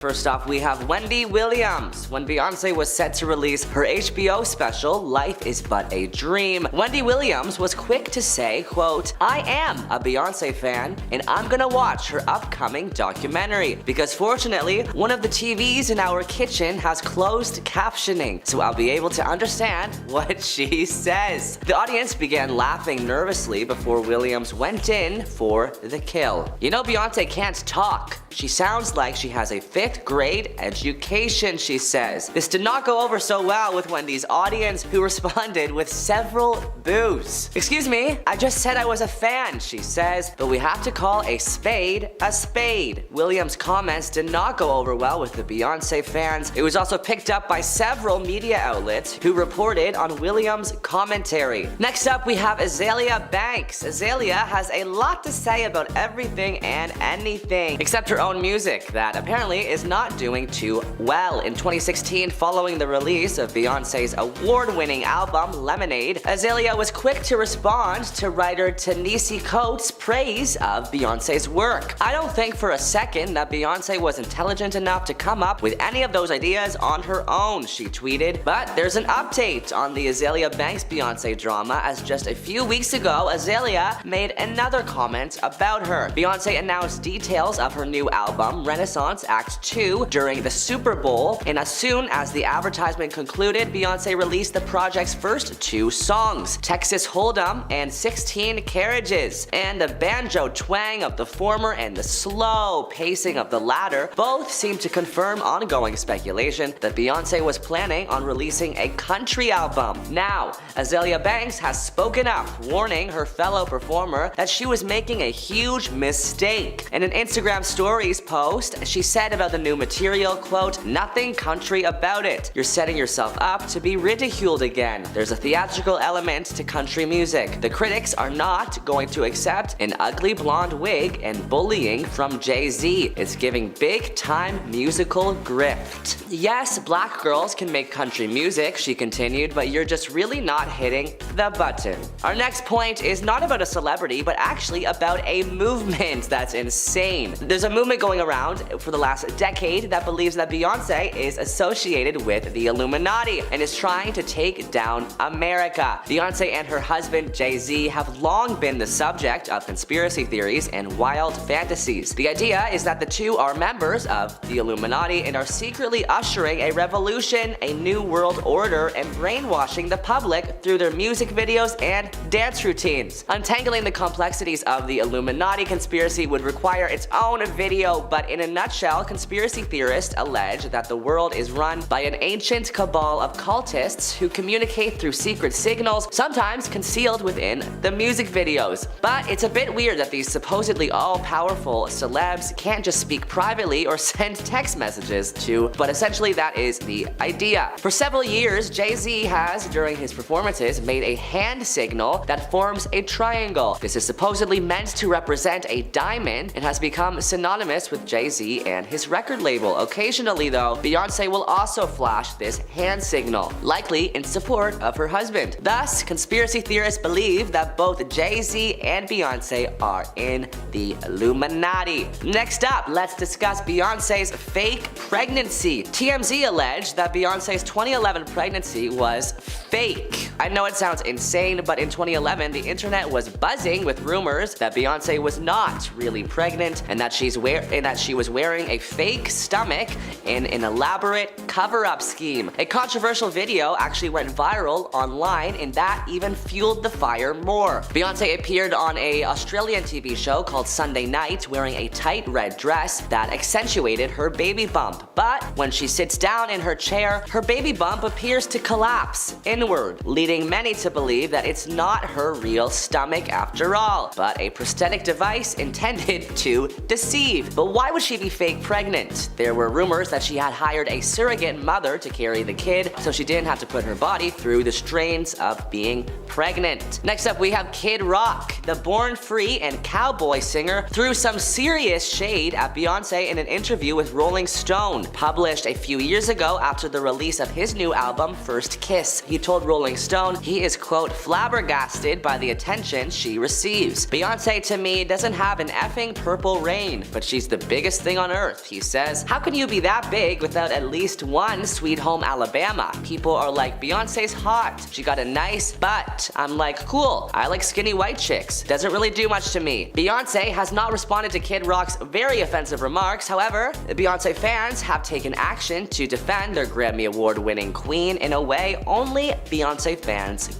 First off, we have Wendy Williams. When Beyoncé was set to release her HBO special, Life is But a Dream, Wendy Williams was quick to say, quote, "I am a Beyoncé fan, and I'm gonna watch her upcoming documentary, because fortunately, one of the TVs in our kitchen has closed captioning, so I'll be able to understand what she says." The audience began laughing nervously before Williams went in for the kill. You know, Beyoncé can't talk. She sounds like she has a 5th grade education, she says. This did not go over so well with Wendy's audience, who responded with several boos. "Excuse me, I just said I was a fan," she says, "but we have to call a spade a spade." Williams' comments did not go over well with the Beyoncé fans. It was also picked up by several media outlets who reported on Williams' commentary. Next up, we have Azealia Banks. Azealia has a lot to say about everything and anything, except her own music, that apparently is not doing too well. In 2016, following the release of Beyoncé's award-winning album Lemonade, Azealia was quick to respond to writer Ta-Nehisi Coates' praise of Beyoncé's work. "I don't think for a second that Beyoncé was intelligent enough to come up with any of those ideas on her own," she tweeted. But there's an update on the Azealia Banks Beyoncé drama, as just a few weeks ago, Azealia made another comment about her. Beyoncé announced details of her new album, Renaissance Act 2, during the Super Bowl, and as soon as the advertisement concluded, Beyoncé released the project's first 2 songs, Texas Hold'em and 16 Carriages. And the banjo twang of the former and the slow pacing of the latter both seem to confirm ongoing speculation that Beyoncé was planning on releasing a country album. Now, Azealia Banks has spoken up, warning her fellow performer that she was making a huge mistake. In an Instagram Stories post, she said about the new material, quote, "Nothing country about it. You're setting yourself up to be ridiculed again. There's a theatrical element to country music. The critics are not going to accept an ugly blonde wig and bullying from Jay-Z. It's giving big-time musical grift. Yes, black girls can make country music," she continued, "but you're just really not hitting the button." Our next point is not about a celebrity, but actually about a movement that's insane. There's a movement going around for the last decade that believes that Beyoncé is associated with the Illuminati and is trying to take down America. Beyoncé and her husband Jay-Z have long been the subject of conspiracy theories and wild fantasies. The idea is that the two are members of the Illuminati and are secretly ushering a revolution, a new world order, and brainwashing the public through their music videos and dance routines. Untangling the complexities of the Illuminati conspiracy would require its own video, but in a nutshell, conspiracy theorists allege that the world is run by an ancient cabal of cultists who communicate through secret signals, sometimes concealed within the music videos. But it's a bit weird that these supposedly all-powerful celebs can't just speak privately or send text messages to, but essentially that is the idea. For several years, Jay-Z has, during his performances, made a hand signal that forms a triangle. This is supposedly meant to represent a diamond and has become synonymous with Jay-Z and his record label. Occasionally though, Beyoncé will also flash this hand signal, likely in support of her husband. Thus, conspiracy theorists believe that both Jay-Z and Beyoncé are in the Illuminati. Next up, let's discuss Beyoncé's fake pregnancy. TMZ alleged that Beyoncé's 2011 pregnancy was fake. I know it sounds insane, but in 2011, the internet was buzzing with rumors that Beyoncé was not really pregnant and that she was wearing a fake stomach in an elaborate cover-up scheme. A controversial video actually went viral online, and that even fueled the fire more. Beyoncé appeared on an Australian TV show called Sunday Night wearing a tight red dress that accentuated her baby bump. But when she sits down in her chair, her baby bump appears to collapse inward, leading many to believe that it's not her real stomach after all, but a prosthetic device intended to deceive. But why would she be fake pregnant? There were rumors that she had hired a surrogate mother to carry the kid, so she didn't have to put her body through the strains of being pregnant. Next up, we have Kid Rock. The Born Free and cowboy singer threw some serious shade at Beyoncé in an interview with Rolling Stone, published a few years ago after the release of his new album, First Kiss. He told Rolling Stone Stone, he is, quote, flabbergasted by the attention she receives. Beyonce to me doesn't have an effing purple rain, but she's the biggest thing on earth, he says. How can you be that big without at least one Sweet Home Alabama? People are like, Beyonce's hot. She got a nice butt. I'm like, cool. I like skinny white chicks. Doesn't really do much to me. Beyonce has not responded to Kid Rock's very offensive remarks. However, the Beyonce fans have taken action to defend their Grammy Award-winning queen in a way only Beyonce fans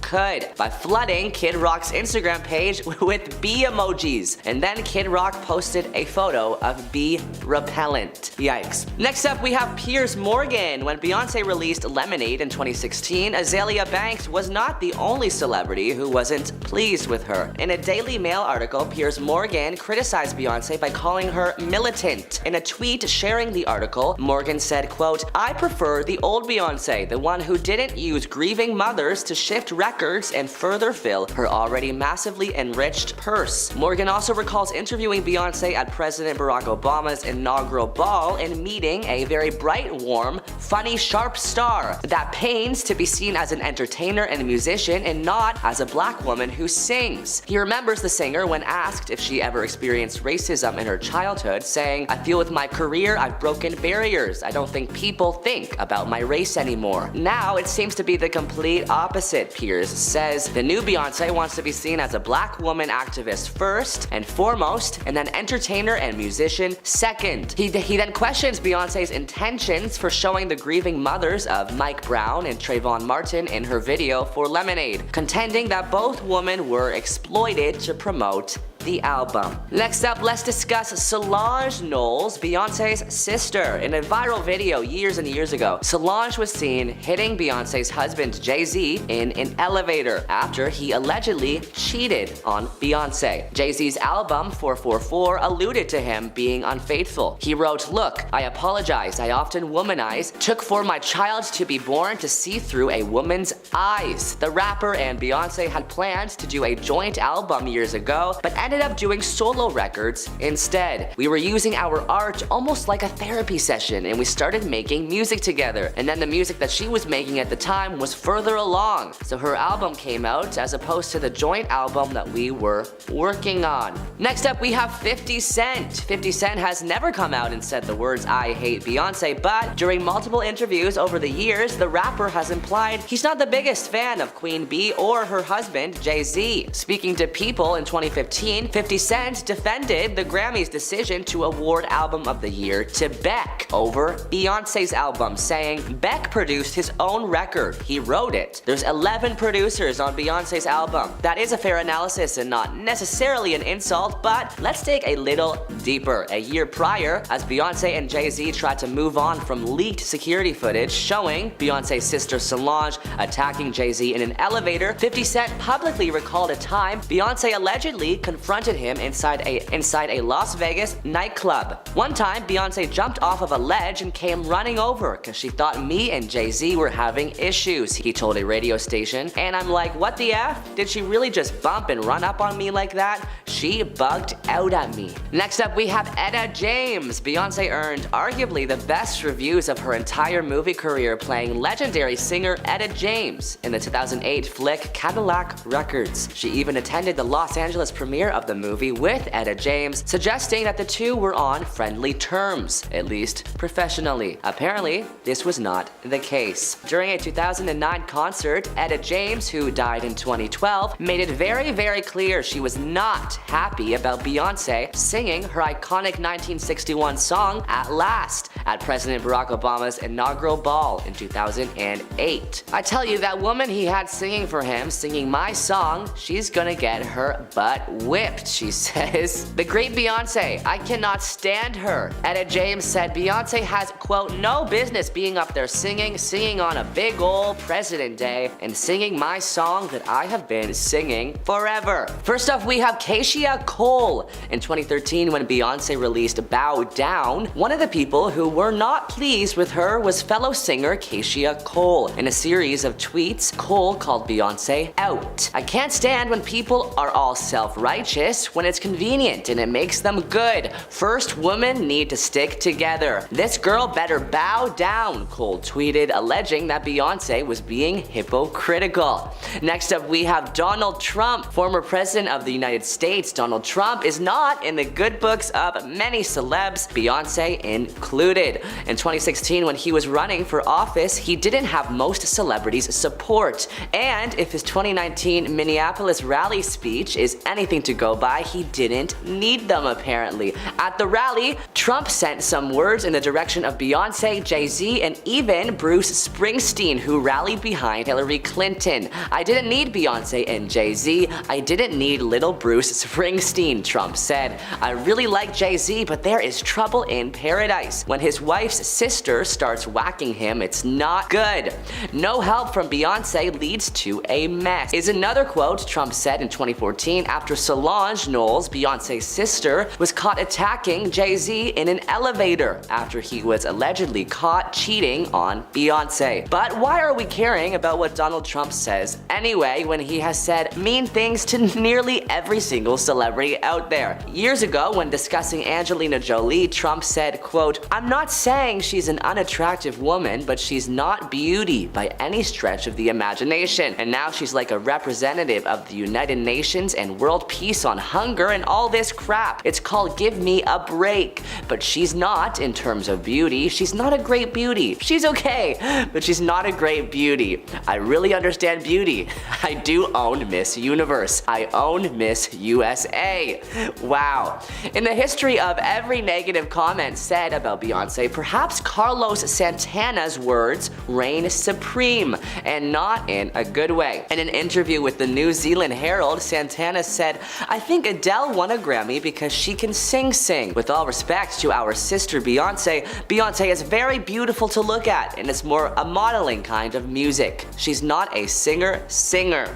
could, by flooding Kid Rock's Instagram page with bee emojis. And then Kid Rock posted a photo of bee repellent. Yikes. Next up, we have Piers Morgan. When Beyonce released Lemonade in 2016, Azealia Banks was not the only celebrity who wasn't pleased with her. In a Daily Mail article, Piers Morgan criticized Beyonce by calling her militant. In a tweet sharing the article, Morgan said, quote, I prefer the old Beyonce, the one who didn't use grieving mothers to shift records and further fill her already massively enriched purse. Morgan also recalls interviewing Beyonce at President Barack Obama's inaugural ball and meeting a very bright, warm, funny, sharp star that pains to be seen as an entertainer and musician and not as a black woman who sings. He remembers the singer when asked if she ever experienced racism in her childhood, saying, I feel with my career I've broken barriers. I don't think people think about my race anymore. Now it seems to be the complete opposite, Piers says. The new Beyonce wants to be seen as a black woman activist first and foremost, and then entertainer and musician second. He then questions Beyonce's intentions for showing the grieving mothers of Mike Brown and Trayvon Martin in her video for Lemonade, contending that both women were exploited to promote the album. Next up, let's discuss Solange Knowles, Beyonce's sister. In a viral video years and years ago, Solange was seen hitting Beyonce's husband Jay-Z in an elevator after he allegedly cheated on Beyonce. Jay-Z's album 444 alluded to him being unfaithful. He wrote, look, I apologize, I often womanize, took for my child to be born to see through a woman's eyes. The rapper and Beyonce had planned to do a joint album years ago, but ended up doing solo records instead. We were using our art almost like a therapy session, and we started making music together. And then the music that she was making at the time was further along, so her album came out as opposed to the joint album that we were working on. Next up, we have 50 Cent. 50 Cent has never come out and said the words I hate Beyonce, but during multiple interviews over the years, the rapper has implied he's not the biggest fan of Queen Bey or her husband Jay-Z. Speaking to People in 2015, 50 Cent defended the Grammys' decision to award Album of the Year to Beck over Beyonce's album, saying Beck produced his own record. He wrote it. There's 11 producers on Beyonce's album. That is a fair analysis and not necessarily an insult, but let's dig a little deeper. A year prior, as Beyonce and Jay-Z tried to move on from leaked security footage showing Beyonce's sister Solange attacking Jay-Z in an elevator, 50 Cent publicly recalled a time Beyonce allegedly confronted him inside a Las Vegas nightclub. One time, Beyonce jumped off of a ledge and came running over because she thought me and Jay-Z were having issues, he told a radio station. And I'm like, what the F? Did she really just bump and run up on me like that? She bugged out at me. Next up, we have Etta James. Beyonce earned arguably the best reviews of her entire movie career playing legendary singer Etta James in the 2008 flick Cadillac Records. She even attended the Los Angeles premiere of the movie with Etta James, suggesting that the two were on friendly terms, at least professionally. Apparently, this was not the case. During a 2009 concert, Etta James, who died in 2012, made it very, very clear she was not happy about Beyonce singing her iconic 1961 song At Last at President Barack Obama's inaugural ball in 2008. I tell you, that woman he had singing for him, singing my song, she's gonna get her butt whipped, she says. The great Beyonce, I cannot stand her. Etta James said Beyonce has, quote, no business being up there singing on a big ol' President Day and singing my song that I have been singing forever. First off, we have Keyshia Cole. In 2013, when Beyonce released Bow Down, one of the people who were not pleased with her was fellow singer Keyshia Cole. In a series of tweets, Cole called Beyonce out. I can't stand when people are all self-righteous artists when it's convenient and it makes them good. First women need to stick together. This girl better bow down, Cole tweeted, alleging that Beyonce was being hypocritical. Next up, we have Donald Trump. Former president of the United States, Donald Trump is not in the good books of many celebs, Beyonce included. In 2016, when he was running for office, he didn't have most celebrities' support. And if his 2019 Minneapolis rally speech is anything to go by, he didn't need them apparently. At the rally, Trump sent some words in the direction of Beyonce, Jay-Z, and even Bruce Springsteen, who rallied behind Hillary Clinton. I didn't need Beyonce and Jay-Z, I didn't need little Bruce Springsteen, Trump said. I really like Jay-Z, but there is trouble in paradise. When his wife's sister starts whacking him, it's not good. No help from Beyonce leads to a mess, is another quote Trump said in 2014 after Solange Knowles, Beyonce's sister, was caught attacking Jay-Z in an elevator after he was allegedly caught cheating on Beyonce. But why are we caring about what Donald Trump says anyway when he has said mean things to nearly every single celebrity out there? Years ago, when discussing Angelina Jolie, Trump said, quote, "I'm not saying she's an unattractive woman, but she's not beauty by any stretch of the imagination. And now she's like a representative of the United Nations and world peace on hunger and all this crap. It's called give me a break. But she's not in terms of beauty. She's not a great beauty. She's okay, but she's not a great beauty. I really understand beauty. I do own Miss Universe. I own Miss USA." Wow. In the history of every negative comment said about Beyonce, perhaps Carlos Santana's words reign supreme, and not in a good way. In an interview with the New Zealand Herald, Santana said, "I think Adele won a Grammy because she can sing. With all respect to our sister Beyonce, Beyonce is very beautiful to look at, and it's more a modeling kind of music. She's not a singer.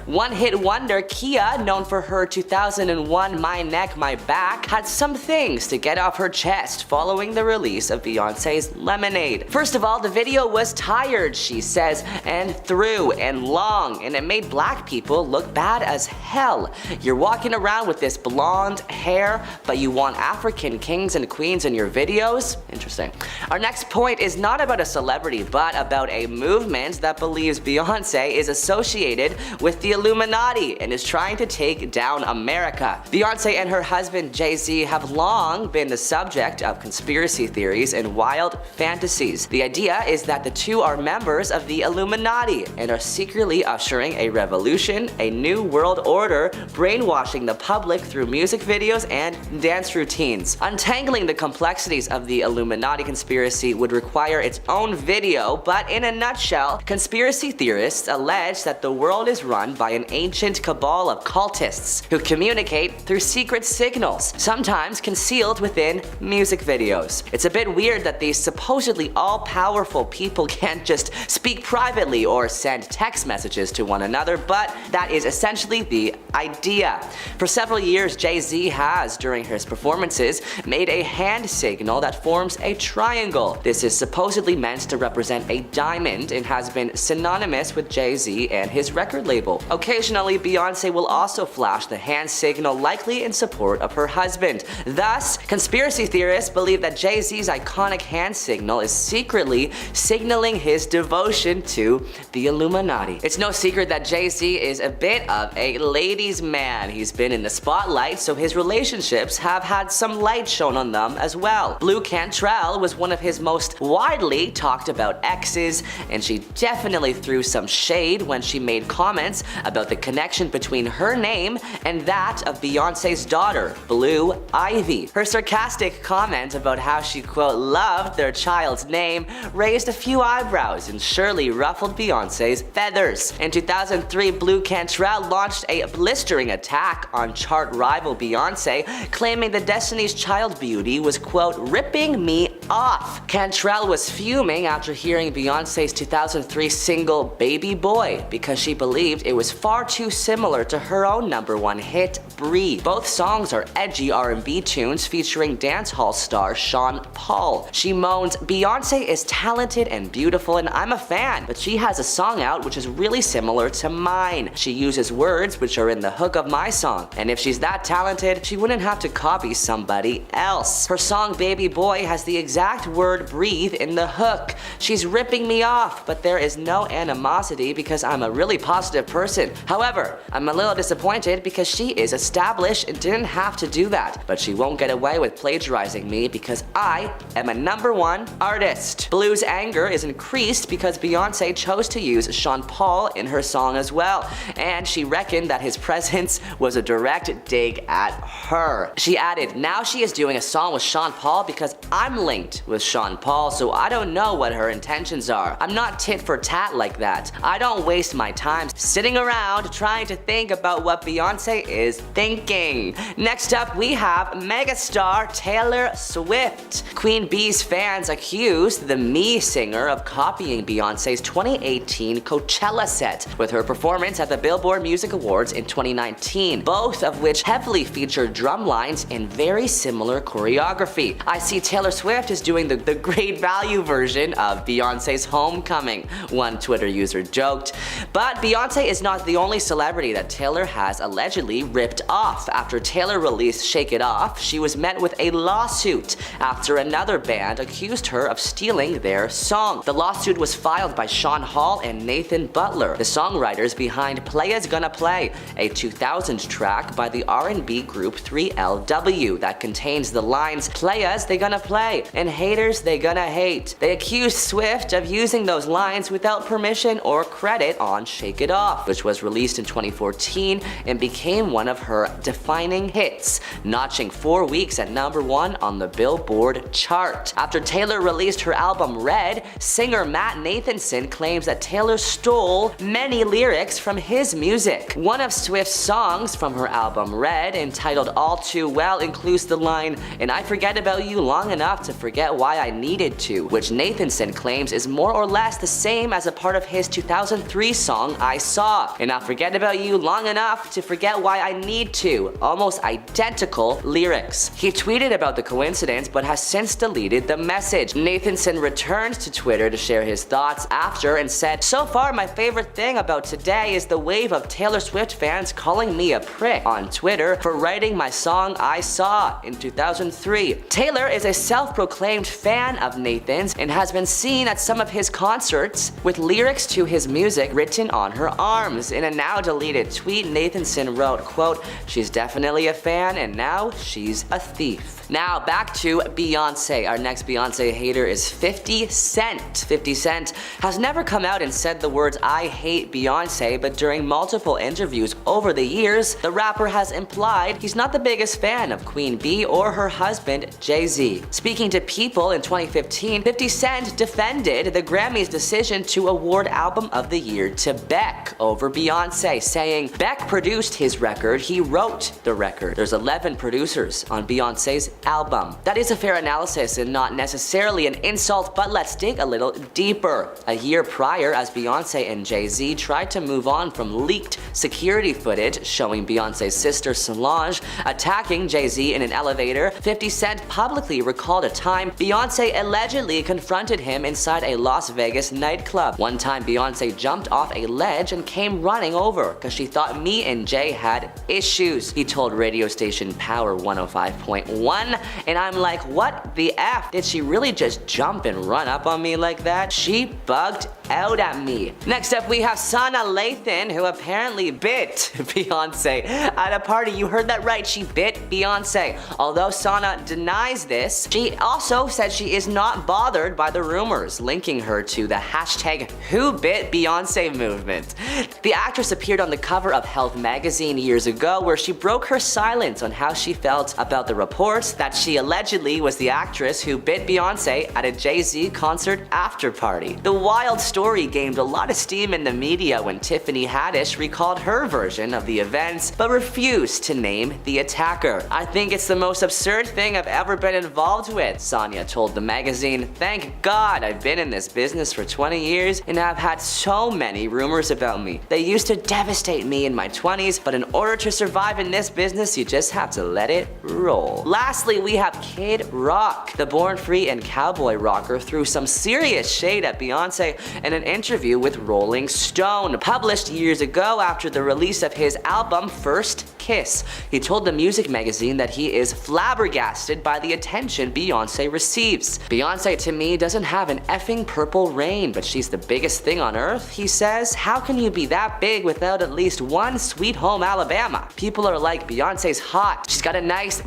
One-hit wonder Kia, known for her 2001 My Neck, My Back, had some things to get off her chest following the release of Beyonce's Lemonade. First of all, the video was tired, she says, and through and long, and it made black people look bad as hell. You're walking around with this blonde hair, but you want African kings and queens in your videos? Interesting. Our next point is not about a celebrity, but about a movement that believes Beyonce is associated with the Illuminati and is trying to take down America. Beyonce and her husband Jay-Z have long been the subject of conspiracy theories and wild fantasies. The idea is that the two are members of the Illuminati and are secretly ushering a revolution, a new world order, brainwashing the public through music videos and dance routines. Untangling the complexities of the Illuminati conspiracy would require its own video, but in a nutshell, conspiracy theorists allege that the world is run by an ancient cabal of cultists who communicate through secret signals, sometimes concealed within music videos. It's a bit weird that these supposedly all-powerful people can't just speak privately or send text messages to one another, but that is essentially the idea. For several years, Jay-Z has, during his performances, made a hand signal that forms a triangle. This is supposedly meant to represent a diamond and has been synonymous with Jay-Z and his record label. Occasionally, Beyonce will also flash the hand signal, likely in support of her husband. Thus, conspiracy theorists believe that Jay-Z's iconic hand signal is secretly signaling his devotion to the Illuminati. It's no secret that Jay-Z is a bit of a ladies' man. He's been in the spotlight, so his relationships have had some light shown on them as well. Blue Cantrell was one of his most widely talked about exes, and she definitely threw some shade when she made comments about the connection between her name and that of Beyonce's daughter, Blue Ivy. Her sarcastic comment about how she, quote, loved their child's name raised a few eyebrows and surely ruffled Beyonce's feathers. In 2003, Blue Cantrell launched a blistering attack on chart rival Beyonce, claiming the Destiny's Child beauty was, quote, ripping me off. Cantrell was fuming after hearing Beyonce's 2003 single Baby Boy because she believed it was far too similar to her own #1 hit, Breathe. Both songs are edgy R&B tunes featuring dancehall star Sean Paul. She moans, Beyonce is talented and beautiful and I'm a fan, but she has a song out which is really similar to mine. She uses words which are in the hook of my song, and And if she's that talented, she wouldn't have to copy somebody else. Her song Baby Boy has the exact word breathe in the hook. She's ripping me off, but there is no animosity because I'm a really positive person. However, I'm a little disappointed because she is established and didn't have to do that. But she won't get away with plagiarizing me because I am a #1 artist. Blue's anger is increased because Beyonce chose to use Sean Paul in her song as well, and she reckoned that his presence was a direct dig at her. She added, now she is doing a song with Sean Paul because I'm linked with Sean Paul, so I don't know what her intentions are. I'm not tit for tat like that. I don't waste my time sitting around trying to think about what Beyonce is thinking. Next up, we have megastar Taylor Swift. Queen Bey's fans accused the Me singer of copying Beyonce's 2018 Coachella set with her performance at the Billboard Music Awards in 2019, both of which heavily featured drum lines and very similar choreography. I see Taylor Swift is doing the great value version of Beyonce's Homecoming, one Twitter user joked. But Beyonce is not the only celebrity that Taylor has allegedly ripped off. After Taylor released Shake It Off, she was met with a lawsuit after another band accused her of stealing their song. The lawsuit was filed by Sean Hall and Nathan Butler, the songwriters behind Playas Gonna Play, a 2000s track by the R&B group 3LW that contains the lines "Playas they gonna play" and "Haters they gonna hate." They accused Swift of using those lines without permission or credit on Shake It Off, which was released in 2014 and became one of her defining hits, notching 4 weeks at #1 on the Billboard chart. After Taylor released her album Red, singer Matt Nathanson claims that Taylor stole many lyrics from his music. One of Swift's songs from her album Red, entitled All Too Well, includes the line, "And I forget about you long enough to forget why I needed to," which Nathanson claims is more or less the same as a part of his 2003 song I Saw. "And I'll forget about you long enough to forget why I need to." Almost identical lyrics. He tweeted about the coincidence but has since deleted the message. Nathanson returned to Twitter to share his thoughts after and said, "So far my favorite thing about today is the wave of Taylor Swift fans calling me a prick on Twitter for writing my song I Saw in 2003. Taylor is a self-proclaimed fan of Nathan's and has been seen at some of his concerts with lyrics to his music written on her arms." In a now deleted tweet, Nathanson wrote, quote, "She's definitely a fan and now she's a thief." Now back to Beyonce. Our next Beyonce hater is 50 Cent. 50 Cent has never come out and said the words "I hate Beyonce," but during multiple interviews over the years, the rapper has implied he's not the biggest fan of Queen Bey or her husband Jay-Z. Speaking to People in 2015, 50 Cent defended the Grammys' decision to award Album of the Year to Beck over Beyonce, saying Beck produced his record, he wrote the record. There's 11 producers on Beyonce's album. That is a fair analysis and not necessarily an insult, but let's dig a little deeper. A year prior, as Beyonce and Jay-Z tried to move on from leaked security footage showing Beyonce's sister Solange attacking Jay-Z in an elevator, 50 Cent publicly recalled a time Beyonce allegedly confronted him inside a Las Vegas nightclub. One time Beyonce jumped off a ledge and came running over because she thought me and Jay had issues, he told radio station Power 105.1. And I'm like, what the F? Did she really just jump and run up on me like that? She bugged out at me. Next up, we have Sana Lathan, who apparently bit Beyonce at a party. You heard that right, she bit Beyonce. Although Sana denies this, she also said she is not bothered by the rumors linking her to the hashtag #WhoBitBeyonce movement. The actress appeared on the cover of Health magazine years ago, where she broke her silence on how she felt about the reports that she allegedly was the actress who bit Beyonce at a Jay-Z concert after party. The wild story gained a lot of steam in the media when Tiffany Haddish recalled her version of the events but refused to name the attacker. "I think it's the most absurd thing I've ever been involved with," Sonia told the magazine. "Thank God I've been in this business for 20 years and I've had so many rumors about me. They used to devastate me in my 20s, but in order to survive in this business, you just have to let it roll." Lastly, we have Kid Rock. The Born Free and cowboy rocker threw some serious shade at Beyonce in an interview with Rolling Stone, published years ago after the release of his album First kiss. He told the music magazine that he is flabbergasted by the attention Beyoncé receives. "Beyoncé to me doesn't have an effing purple rain, but she's the biggest thing on earth," he says. "How can you be that big without at least one Sweet Home Alabama? People are like, Beyoncé's hot. She's got a nice..."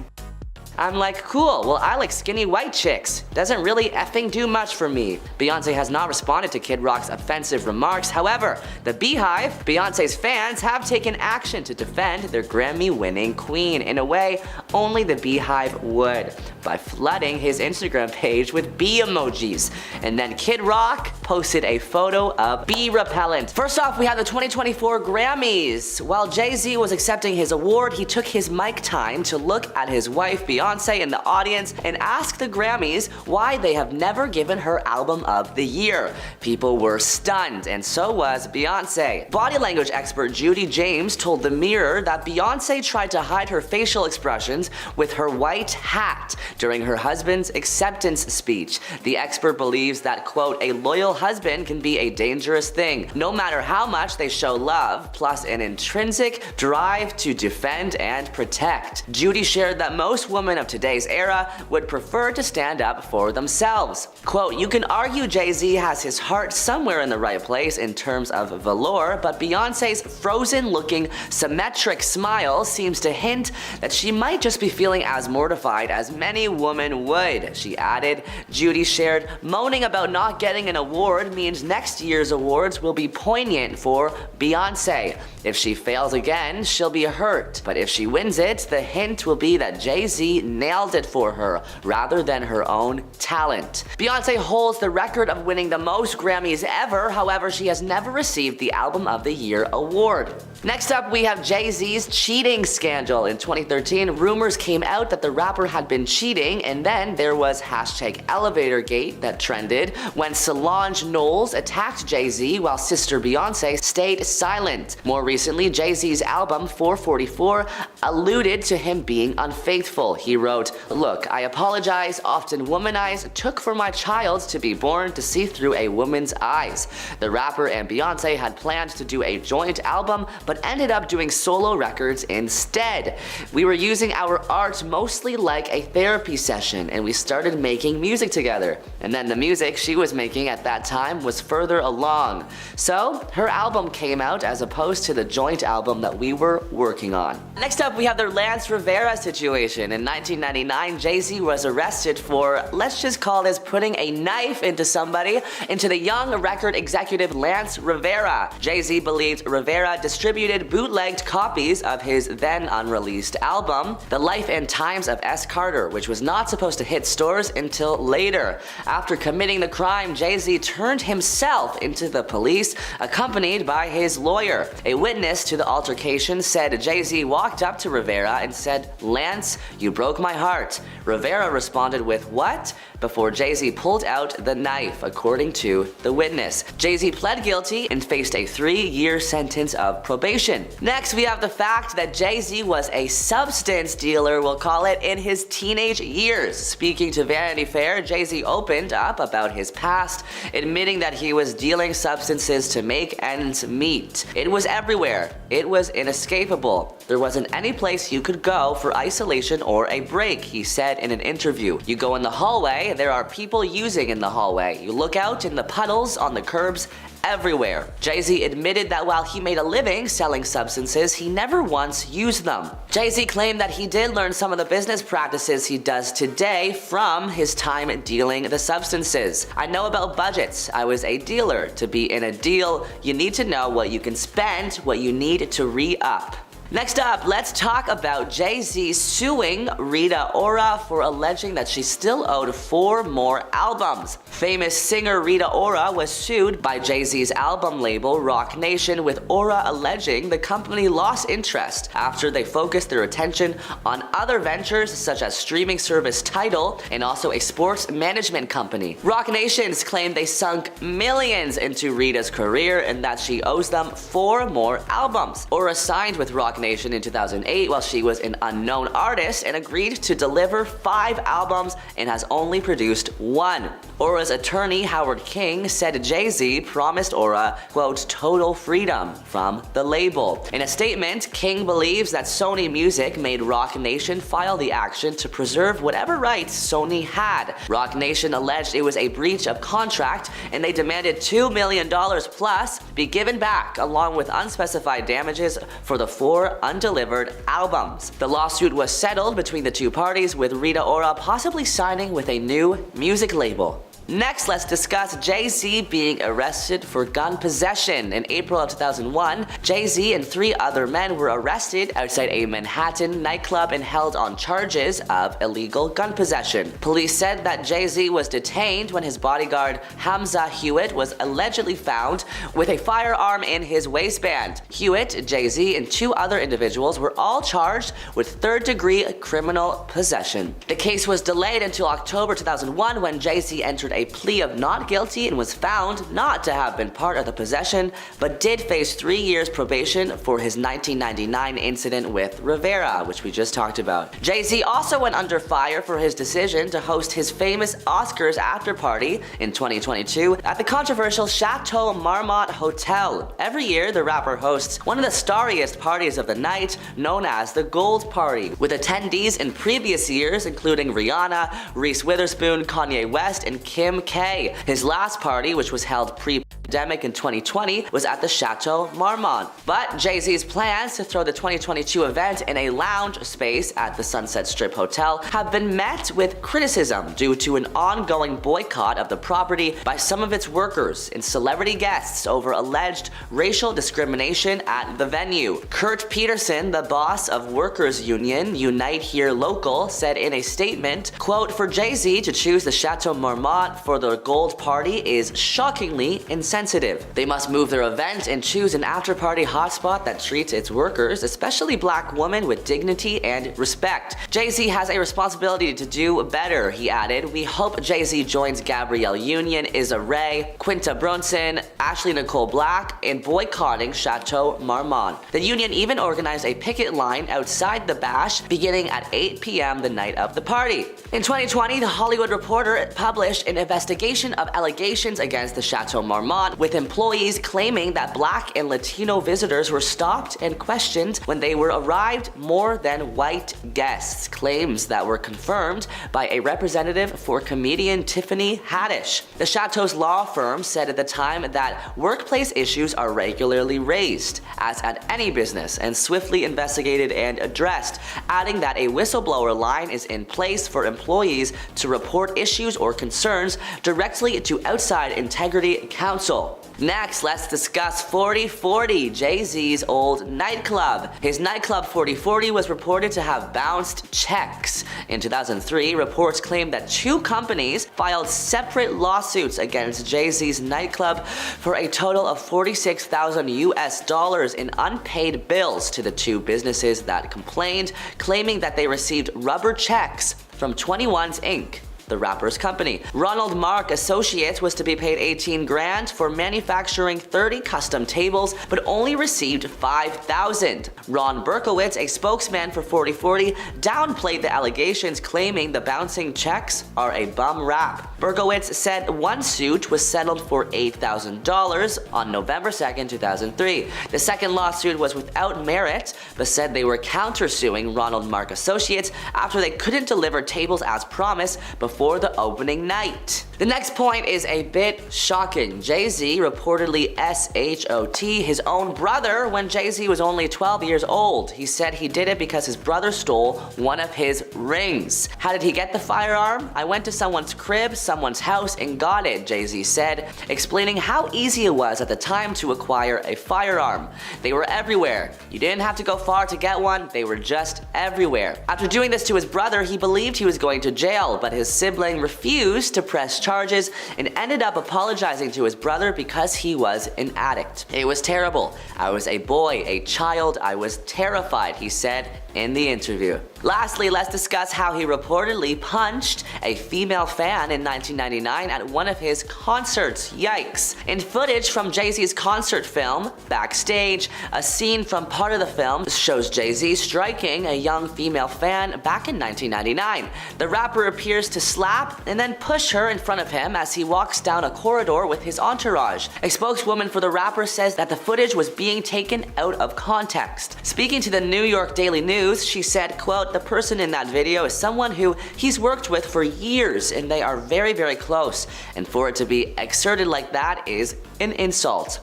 I'm like, cool, well I like skinny white chicks. Doesn't really effing do much for me. Beyoncé has not responded to Kid Rock's offensive remarks. However, the Beehive, Beyoncé's fans, have taken action to defend their Grammy-winning queen in a way only the Beehive would, by flooding his Instagram page with bee emojis. And then Kid Rock posted a photo of bee repellent. First off, we have the 2024 Grammys. While Jay-Z was accepting his award, he took his mic time to look at his wife Beyoncé in the audience and ask the Grammys why they have never given her Album of the Year. People were stunned, and so was Beyoncé. Body language expert Judy James told The Mirror that Beyoncé tried to hide her facial expressions with her white hat during her husband's acceptance speech. The expert believes that, quote, "a loyal husband can be a dangerous thing, no matter how much they show love, plus an intrinsic drive to defend and protect." Judy shared that most women of today's era would prefer to stand up for themselves. Quote, "You can argue Jay-Z has his heart somewhere in the right place in terms of velour, but Beyoncé's frozen-looking symmetric smile seems to hint that she might just be feeling as mortified as many women would," she added. Judy shared, "Moaning about not getting an award means next year's awards will be poignant for Beyoncé. If she fails again, she'll be hurt. But if she wins it, the hint will be that Jay-Z nailed it for her, rather than her own talent." Beyoncé holds the record of winning the most Grammys ever, however, she has never received the Album of the Year award. Next up, we have Jay-Z's cheating scandal. In 2013, rumors came out that the rapper had been cheating, and then there was #ElevatorGate that trended when Solange Knowles attacked Jay-Z while sister Beyoncé stayed silent. More recently, Jay-Z's album 444 alluded to him being unfaithful. He wrote, "Look, I apologize, often womanized, took for my child to be born to see through a woman's eyes." The rapper and Beyoncé had planned to do a joint album, but ended up doing solo records instead. "We were using our art mostly like a therapy session, and we started making music together. And then the music she was making at that time was further along. So her album came out as opposed to the joint album that we were working on." Next up, we have the Lance Rivera situation. In 1999, Jay-Z was arrested for, let's just call this, putting a knife into the young record executive Lance Rivera. Jay-Z believed Rivera distributed bootlegged copies of his then unreleased album, The Life and Times of S. Carter, which was not supposed to hit stores until later. After committing the crime, Jay-Z turned himself into the police, accompanied by his lawyer. A witness to the altercation said Jay-Z walked up to Rivera and said, "Lance, you broke my heart." Rivera responded with, "What?" before Jay-Z pulled out the knife, according to the witness. Jay-Z pled guilty and faced a 3-year sentence of probation. Next, we have the fact that Jay-Z was a substance dealer, we'll call it, in his teenage years. Speaking to Vanity Fair, Jay-Z opened up about his past, admitting that he was dealing substances to make ends meet. "It was everywhere. It was inescapable. There wasn't any place you could go for isolation or a break," he said in an interview. "You go in the hallway, there are people using in the hallway. You look out in the puddles on the curbs, everywhere." Jay-Z admitted that while he made a living selling substances, he never once used them. Jay-Z claimed that he did learn some of the business practices he does today from his time dealing the substances. "I know about budgets. I was a dealer. To be in a deal, you need to know what you can spend, what you need to re-up." Next up, let's talk about Jay-Z suing Rita Ora for alleging that she still owed 4 more albums. Famous singer Rita Ora was sued by Jay-Z's album label Roc Nation, with Ora alleging the company lost interest after they focused their attention on other ventures such as streaming service Tidal and also a sports management company. Roc Nation's claimed they sunk millions into Rita's career and that she owes them 4 more albums. Ora signed with Roc Roc Nation in 2008 while she was an unknown artist and agreed to deliver 5 albums and has only produced 1. Aura's attorney Howard King said Jay-Z promised Aura, quote, total freedom from the label. In a statement, King believes that Sony Music made Roc Nation file the action to preserve whatever rights Sony had. Roc Nation alleged it was a breach of contract and they demanded $2 million plus be given back along with unspecified damages for the 4 undelivered albums. The lawsuit was settled between the two parties, with Rita Ora possibly signing with a new music label. Next, let's discuss Jay-Z being arrested for gun possession. In April of 2001, Jay-Z and 3 other men were arrested outside a Manhattan nightclub and held on charges of illegal gun possession. Police said that Jay-Z was detained when his bodyguard Hamza Hewitt was allegedly found with a firearm in his waistband. Hewitt, Jay-Z, and 2 other individuals were all charged with 3rd-degree criminal possession. The case was delayed until October 2001 when Jay-Z entered a plea of not guilty and was found not to have been part of the possession, but did face 3 years probation for his 1999 incident with Rivera, which we just talked about. Jay-Z also went under fire for his decision to host his famous Oscars after party in 2022 at the controversial Chateau Marmont Hotel. Every year, the rapper hosts one of the starriest parties of the night, known as the Gold Party, with attendees in previous years including Rihanna, Reese Witherspoon, Kanye West, and Kim K. His last party, which was held pre-pandemic in 2020, was at the Chateau Marmont. But Jay-Z's plans to throw the 2022 event in a lounge space at the Sunset Strip Hotel have been met with criticism due to an ongoing boycott of the property by some of its workers and celebrity guests over alleged racial discrimination at the venue. Kurt Peterson, the boss of workers union Unite Here Local, said in a statement, quote, for Jay-Z to choose the Chateau Marmont for the Gold Party is shockingly insensitive. They must move their event and choose an after-party hotspot that treats its workers, especially black women, with dignity and respect. Jay-Z has a responsibility to do better, he added. We hope Jay-Z joins Gabrielle Union, Issa Rae, Quinta Brunson, Ashley Nicole Black in boycotting Chateau Marmont. The union even organized a picket line outside the bash beginning at 8 p.m. the night of the party. In 2020, The Hollywood Reporter published an investigation of allegations against the Chateau Marmont, with employees claiming that black and Latino visitors were stopped and questioned when they were arrived more than white guests, claims that were confirmed by a representative for comedian Tiffany Haddish. The Chateau's law firm said at the time that workplace issues are regularly raised, as at any business, and swiftly investigated and addressed, adding that a whistleblower line is in place for employees to report issues or concerns directly to outside integrity counsel. Next, let's discuss 4040, Jay-Z's old nightclub. His nightclub 4040 was reported to have bounced checks. In 2003, reports claimed that 2 companies filed separate lawsuits against Jay-Z's nightclub for a total of $46,000 in unpaid bills to the 2 businesses that complained, claiming that they received rubber checks from 21's Inc., the rapper's company. Ronald Mark Associates was to be paid $18 grand for manufacturing 30 custom tables, but only received $5,000. Ron Berkowitz, a spokesman for 4040, downplayed the allegations, claiming the bouncing checks are a bum rap. Berkowitz said one suit was settled for $8,000 on November 2nd, 2003. The second lawsuit was without merit, but said they were countersuing Ronald Mark Associates after they couldn't deliver tables as promised before the opening night. The next point is a bit shocking. Jay-Z reportedly shot his own brother when Jay-Z was only 12 years old. He said he did it because his brother stole one of his rings. How did he get the firearm? I went to someone's crib, someone's house, and got it, Jay-Z said, explaining how easy it was at the time to acquire a firearm. They were everywhere. You didn't have to go far to get one, they were just everywhere. After doing this to his brother, he believed he was going to jail, but his sibling refused to press charges and ended up apologizing to his brother because he was an addict. It was terrible. I was a boy, a child. I was terrified, he said in the interview. Lastly, let's discuss how he reportedly punched a female fan in 1999 at one of his concerts. Yikes. In footage from Jay-Z's concert film, Backstage, a scene from part of the film shows Jay-Z striking a young female fan back in 1999. The rapper appears to slap and then push her in front of him as he walks down a corridor with his entourage. A spokeswoman for the rapper says that the footage was being taken out of context. Speaking to the New York Daily News, she said, quote, "The person in that video is someone who he's worked with for years and they are very, very close, and for it to be exerted like that is an insult."